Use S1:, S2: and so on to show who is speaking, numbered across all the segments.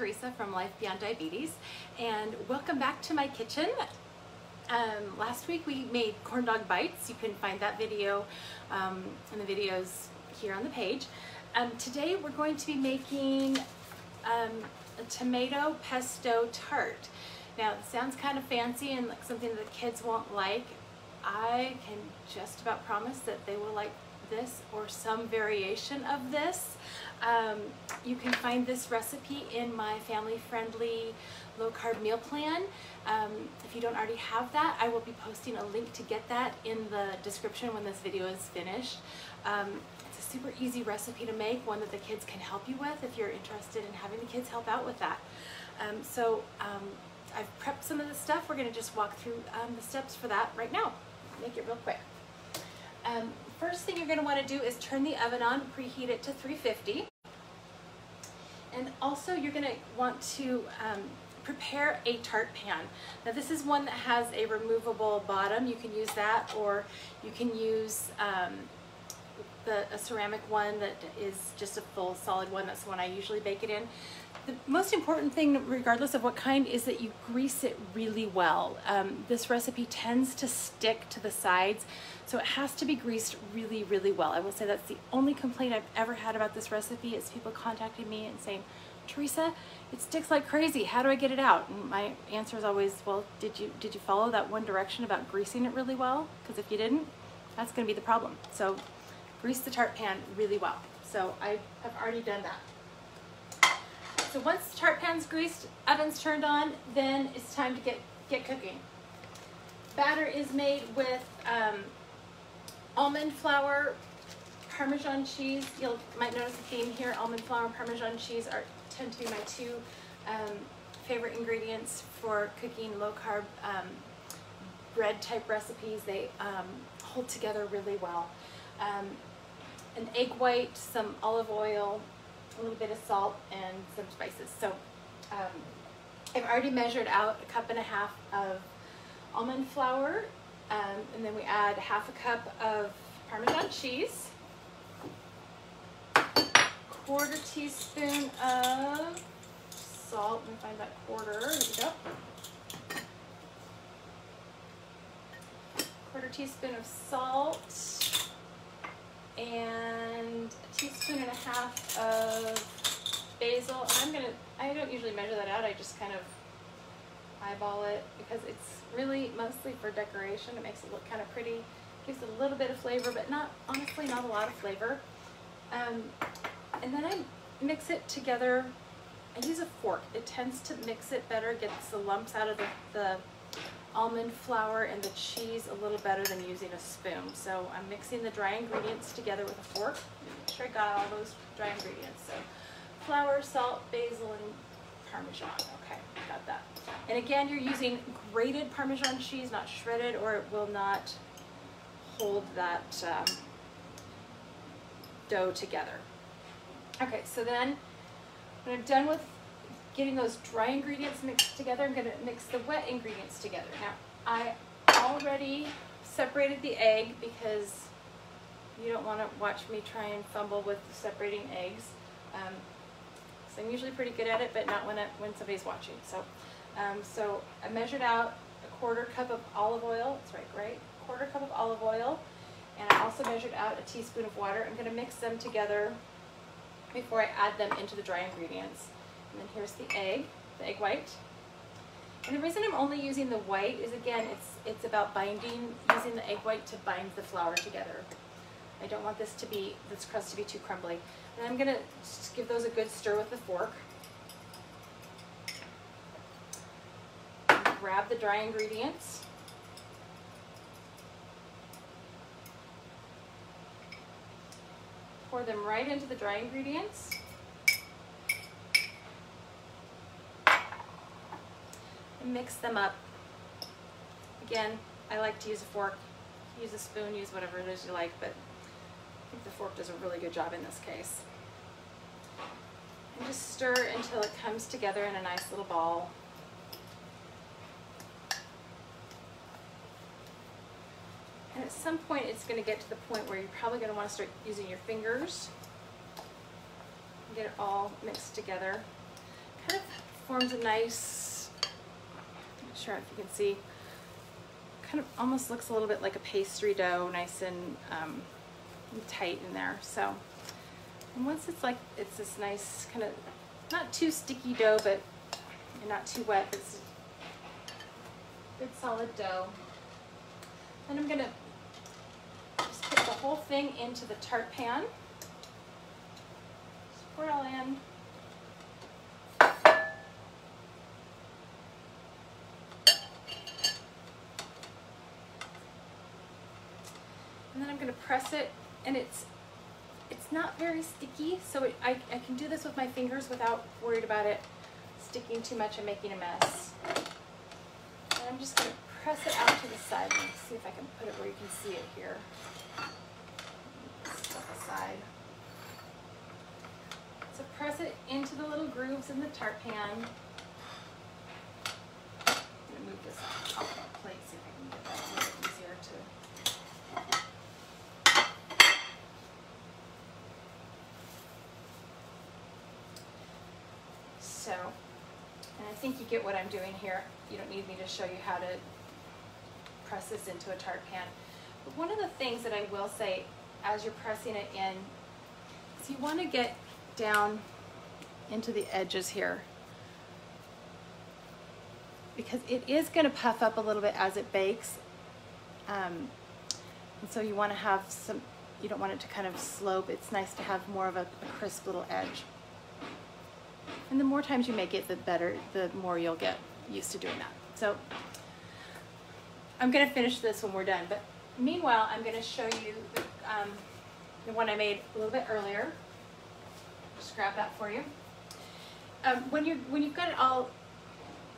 S1: Teresa from Life Beyond Diabetes, and welcome back to my kitchen. Last week we made corn dog bites. You can find that video in the videos here on the page. Today we're going to be making a tomato pesto tart. Now it sounds kind of fancy and like something that the kids won't like. I can just about promise that they will like this or some variation of this. You can find this recipe in my family-friendly low-carb meal plan. If you don't already have that, I will be posting a link to get that in the description when this video is finished. It's a super easy recipe to make, one that the kids can help you with if you're interested in having the kids help out with that. I've prepped some of the stuff. We're going to just walk through the steps for that right now. Make it real quick. First thing you're going to want to do is turn the oven on, preheat it to 350. And also you're going to want to prepare a tart pan. Now this is one that has a removable bottom. You can use that, or you can use a ceramic one that is just a full solid one. That's the one I usually bake it in. The most important thing, regardless of what kind, is that you grease it really well. This recipe tends to stick to the sides, so it has to be greased really, really well. I will say that's the only complaint I've ever had about this recipe is people contacting me and saying, Teresa, it sticks like crazy. How do I get it out? And my answer is always, well, did you follow that one direction about greasing it really well? Because if you didn't, that's going to be the problem. So grease the tart pan really well. So I have already done that. So once the tart pan's greased, oven's turned on, then it's time to get cooking. Batter is made with almond flour, Parmesan cheese. You might notice a theme here. Almond flour and Parmesan cheese tend to be my two favorite ingredients for cooking low-carb bread type recipes. They hold together really well. An egg white, some olive oil, a little bit of salt, and some spices. So I've already measured out 1.5 cups of almond flour, and then we add 1/2 cup of Parmesan cheese, 1/4 teaspoon of salt. Let me find that quarter. Here we go. 1/4 teaspoon of salt, and 1.5 teaspoons of basil. I don't usually measure that out. I just kind of eyeball it because it's really mostly for decoration. It makes it look kind of pretty, gives it a little bit of flavor, but honestly not a lot of flavor. And then I mix it together. I use a fork. It tends to mix it better, gets the lumps out of the almond flour and the cheese a little better than using a spoon. So I'm mixing the dry ingredients together with a fork. Make sure I got all those dry ingredients. So flour, salt, basil, and Parmesan. Okay, got that. And again, you're using grated Parmesan cheese, not shredded, or it will not hold that dough together. Okay, so then when I'm done with getting those dry ingredients mixed together, I'm going to mix the wet ingredients together. Now, I already separated the egg because you don't want to watch me try and fumble with separating eggs. So I'm usually pretty good at it, but not when somebody's watching. So I measured out 1/4 cup of olive oil. That's right? 1/4 cup of olive oil, and I also measured out 1 teaspoon of water. I'm going to mix them together before I add them into the dry ingredients. And then here's the egg white. And the reason I'm only using the white is, again, it's about binding, using the egg white to bind the flour together. I don't want this crust to be too crumbly. And I'm gonna just give those a good stir with the fork. Grab the dry ingredients. Pour them right into the dry ingredients. And mix them up. Again, I like to use a fork. Use a spoon, use whatever it is you like, but I think the fork does a really good job in this case. And just stir until it comes together in a nice little ball. And at some point it's going to get to the point where you're probably going to want to start using your fingers and get it all mixed together. kind of forms a nice, I'm not sure if you can see, kind of almost looks a little bit like a pastry dough, nice and tight in there. So, and once it's like, it's this nice kind of, not too sticky dough, but not too wet, it's good solid dough. And I'm gonna just put the whole thing into the tart pan. Just pour it all in. And then I'm gonna press it, and it's not very sticky, so I can do this with my fingers without worried about it sticking too much and making a mess. And I'm just gonna press it out to the side. Let me see if I can put it where you can see it here. Stuff aside. So press it into the little grooves in the tart pan. I'm gonna move this off my plate, see if I can get that a little bit easier to. So, and I think you get what I'm doing here. You don't need me to show you how to press this into a tart pan. But one of the things that I will say as you're pressing it in is you want to get down into the edges here, because it is going to puff up a little bit as it bakes. And so you want to have some, you don't want it to kind of slope. It's nice to have more of a crisp little edge. And the more times you make it, the better, the more you'll get used to doing that. So I'm going to finish this when we're done, but meanwhile, I'm going to show you the one I made a little bit earlier. Just grab that for you. When you've got it all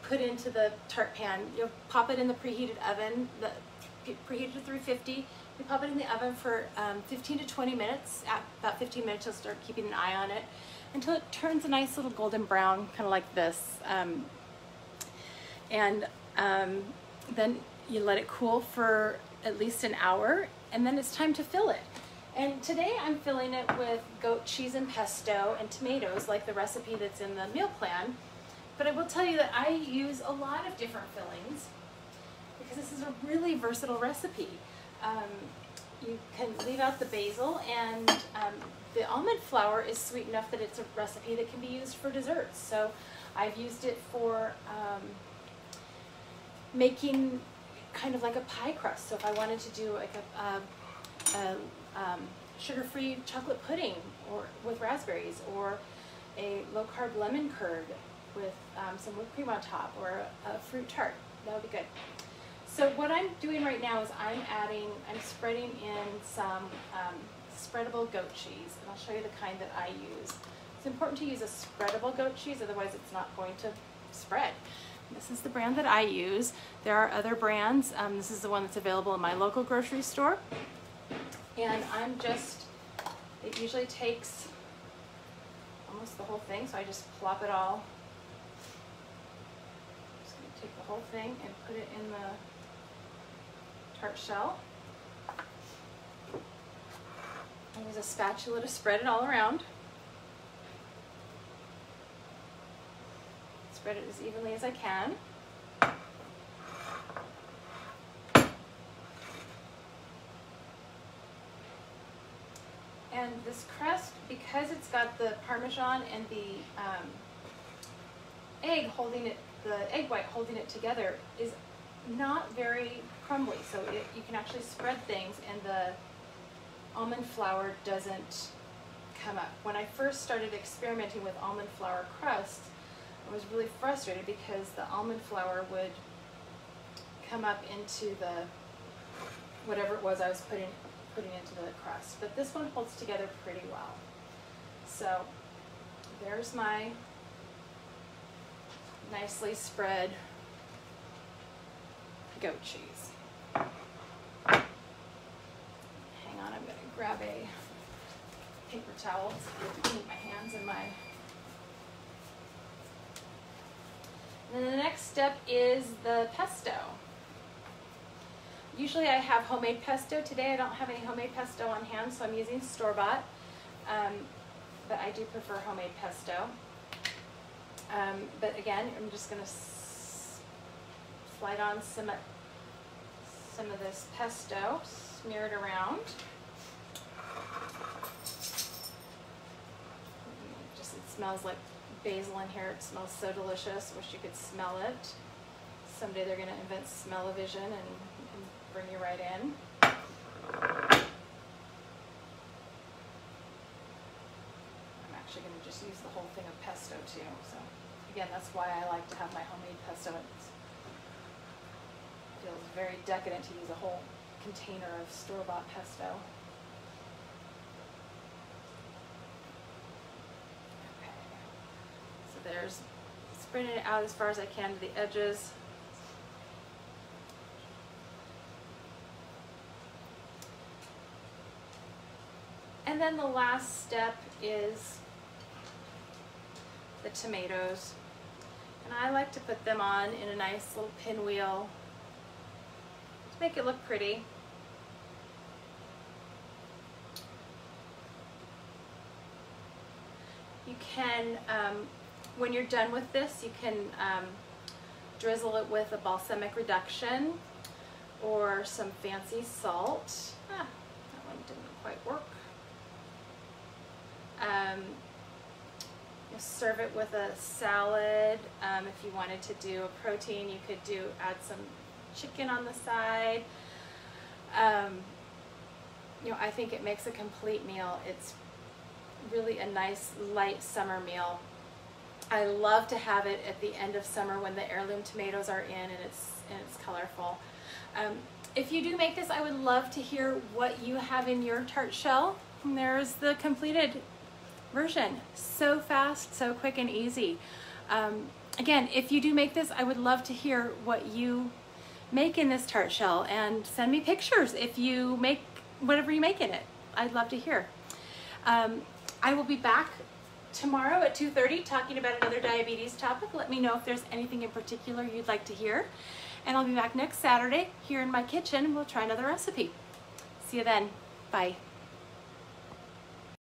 S1: put into the tart pan, you'll pop it in the preheated oven, preheated to 350. You pop it in the oven for 15 to 20 minutes. At about 15 minutes, you'll start keeping an eye on it until it turns a nice little golden brown, kind of like this. Then you let it cool for at least an hour, and then it's time to fill it. And today I'm filling it with goat cheese and pesto and tomatoes, like the recipe that's in the meal plan. But I will tell you that I use a lot of different fillings because this is a really versatile recipe. You can leave out the basil, and the almond flour is sweet enough that it's a recipe that can be used for desserts. So I've used it for making kind of like a pie crust. So if I wanted to do like a sugar-free chocolate pudding or with raspberries, or a low-carb lemon curd with some whipped cream on top, or a fruit tart, that would be good. So what I'm doing right now is I'm spreading in some spreadable goat cheese, and I'll show you the kind that I use. It's important to use a spreadable goat cheese, otherwise it's not going to spread. This is the brand that I use. There are other brands. This is the one that's available in my local grocery store. And it usually takes almost the whole thing, so I just plop it all. I'm just going to take the whole thing and put it in the tart shell. I use a spatula to spread it all around. Spread it as evenly as I can. And this crust, because it's got the Parmesan and the egg white holding it together, is not very crumbly. So you can actually spread things and the almond flour doesn't come up. When I first started experimenting with almond flour crust, I was really frustrated because the almond flour would come up into the whatever it was I was putting into the crust. But this one holds together pretty well. So there's my nicely spread goat cheese. Hang on, I'm going to grab a paper towel to clean my hands and my... And then the next step is the pesto. Usually I have homemade pesto. Today I don't have any homemade pesto on hand, so I'm using store-bought. But I do prefer homemade pesto. But again, I'm just going to slide on some of this pesto, smear it around. It smells like basil in here. It smells so delicious. Wish you could smell it. Someday they're going to invent smell-o-vision and bring you right in. I'm actually going to just use the whole thing of pesto too. So again, that's why I like to have my homemade pesto. It feels very decadent to use a whole container of store-bought pesto. Okay, so there's spreading it out as far as I can to the edges. And then the last step is the tomatoes. And I like to put them on in a nice little pinwheel to make it look pretty. You can, when you're done with this, you can drizzle it with a balsamic reduction or some fancy salt. That one didn't quite work. You serve it with a salad. If you wanted to do a protein, you could add some chicken on the side. You know, I think it makes a complete meal. It's really a nice light summer meal. I love to have it at the end of summer when the heirloom tomatoes are in and it's colorful. If you do make this, I would love to hear what you have in your tart shell. And there's the completed version. So fast, so quick and easy. Again, if you do make this, I would love to hear what you make in this tart shell and send me pictures if you make whatever you make in it. I'd love to hear. I will be back tomorrow at 2:30 talking about another diabetes topic. Let me know if there's anything in particular you'd like to hear. And I'll be back next Saturday here in my kitchen and we'll try another recipe. See you then. Bye.